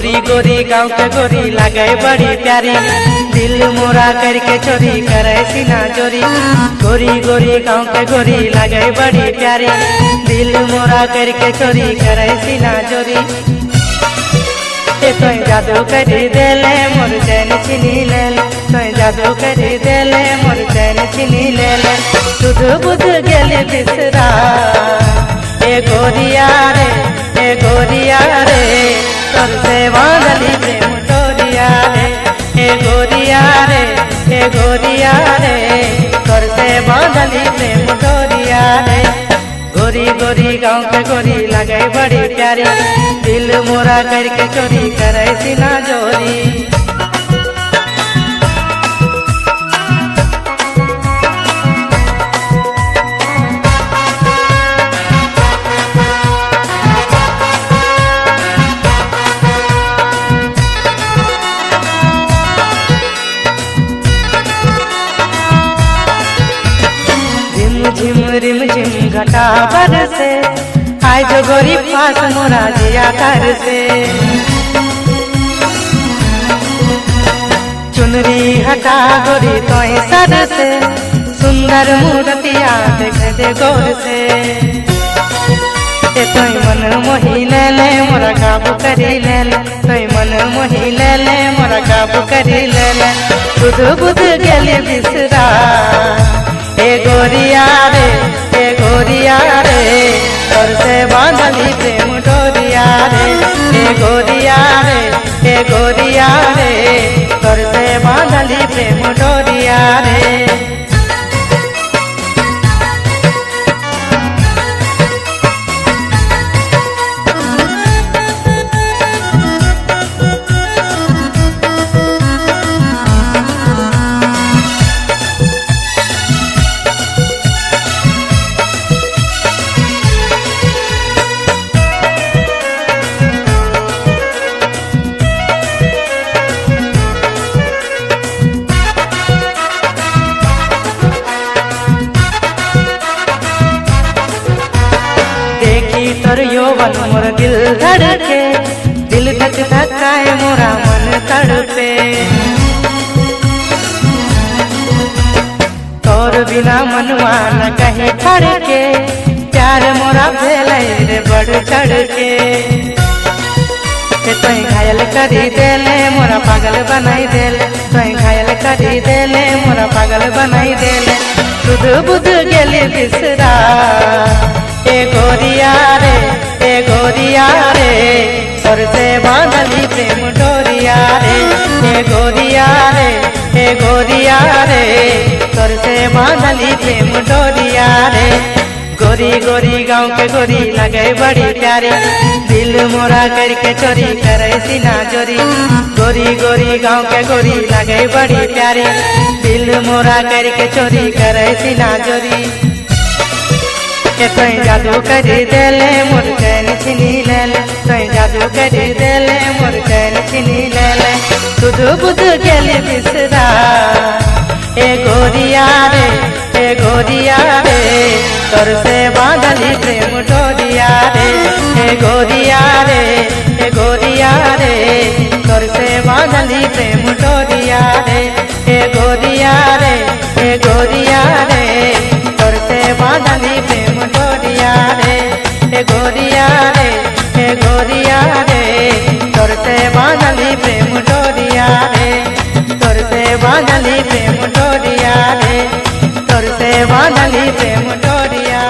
गोरी गोरी गाँव के गोरी लगे बड़ी प्यारी, दिल मोरा करके चोरी करे सीना चोरी। गोरी गोरी गाँव के गोरी लगे बड़ी प्यारी, दिल मोरा करके चोरी करे सीना चोरी। तो जादू करी देले मोर चैन छीनी लेले, तो जादू करी देले मोर चैन छीनी लेले। सुध बुध गेली बिसरा ए गोरिया रे, ए गोरिया रे, तोर से बांधली प्रेम डोरिया रे। ए गोरिया रे, ए गोरिया रे, तोर से बांधली प्रेम डोरिया रे। गोरी गोरी गाँव के गोरी लगे बड़ी प्यारी, दिल मोरा करके चोरी करे सीना जोरी। झिम रिम झिम घटा बरसे, आय जो गोरी पास मोरा जिया कर से। चुनरी हटा गोरी तोय सर से, सुंदर मूर्तिया देख दे गोर से। तोय मन मोही ले ले मोरा काबू करी ले ले, तोय मन मोही ले ले मोरा काबू करी ले ले। बुध बुध गेली बिसरा ए गोरिया रे, ए गोरिया रे, तोर से बांधली प्रेम डोरिया रे। ए गोरिया रे, ए गोरिया रे, तोर से बांधली प्रेम डोरिया रे। तोर यौवन मोर दिल धड़के, दिल धक धकाए मोरा मन तड़पे। तोर बिना मनवा न कहीं धड़के, प्यार मोरा भेलै रे बढ़ चढ़ के। तोय घायल करी देले मोरा पागल बनाई देले, तोय घायल करी देले मोरा पागल बनाई देले। सुध बुध गेली बिसरा ए गोरिया रे, ए गोरिया रे, तोर से बांधली प्रेम डोरिया रे। ए गोरिया रे, ए गोरिया रे, तोर से बांधली प्रेम डोरिया रे। गोरी गोरी गाँव के गोरी लगे बड़ी प्यारी, दिल मोरा करके चोरी करे सीना चोरी। गोरी गोरी गाँव के गोरी लगे बड़ी प्यारी, दिल मोरा करके चोरी करे सीना चोरी। तोय जादू करी देले मोर चैन छीनी लेले, तोय जादू करी देले मोर चैन छीनी लेले। सुध बुध गेली बिसरा ए गोरिया रे, ए गोरिया रे, तोर से बांधली प्रेम डोरिया रे। ए गोरिया रे, ए गोरिया रे, तोर से बांधली प्रेम डोरिया रे। ए गोरिया रे, ए गोरिया रे, तोर से बांधली प्रेम डोरिया रे। ए गोरिया रे, ए गोरिया रे, तोर से बांधली प्रेम डोरिया रे। तोर से बांधली प्रेम डोरिया रे, तोर से बांधली प्रेम डोरिया।